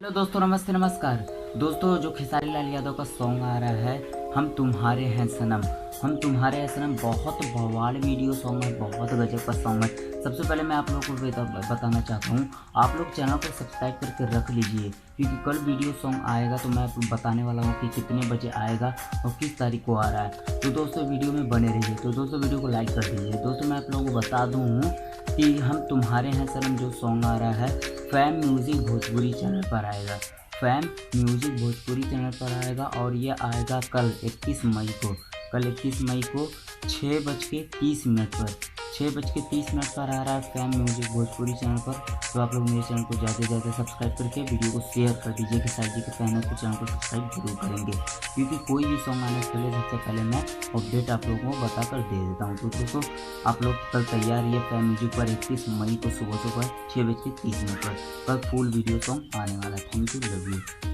Hello दोस्तों, नमस्ते नमस्कार। दोस्तों, जो खेसारी लाल यादव का सॉन्ग आ रहा है हम तुम्हारे हैं सनम, हम तुम्हारे हैं सनम, बहुत बवाल वीडियो सॉन्ग है, बहुत गजब का सॉन्ग है। सबसे पहले मैं आप लोगों को बताना चाहता हूँ, आप लोग चैनल को सब्सक्राइब करके रख लीजिए, क्योंकि कल वीडियो सॉन्ग आएगा तो मैं बताने वाला हूँ कि कितने बजे आएगा और किस तारीख को आ रहा है। तो दोस्तों वीडियो में बने रहिए। तो दोस्तों वीडियो को लाइक कर दीजिए। दोस्तों मैं आप लोगों को बता दूँ कि हम तुम्हारे हैं सनम जो सॉन्ग आ रहा है फैम म्यूज़िक भोजपुरी चैनल पर आएगा। फैम म्यूज़िक भोजपुरी चैनल पर आएगा और ये आएगा कल 21 मई को। कल 21 मई को 6:30 पर 6:30 पर आ रहा है फैम म्यूज़िक भोजपुरी चैनल पर। तो आप लोग मेरे चैनल को ज़्यादा से ज़्यादा सब्सक्राइब करके वीडियो को शेयर कर दीजिए कि साइड जी के फैन है तो चैनल को सब्सक्राइब जरूर करेंगे, क्योंकि कोई भी सॉन्ग आने से पहले सबसे पहले मैं अपडेट आप लोगों को बता कर दे देता हूँ। तो दोस्तों आप लोग कल तैयार रहिए फैम म्यूजिक पर 21 मई को सुबह 6:30 पर कल फुल वीडियो सॉन्ग आने वाला है। Thank you, love you.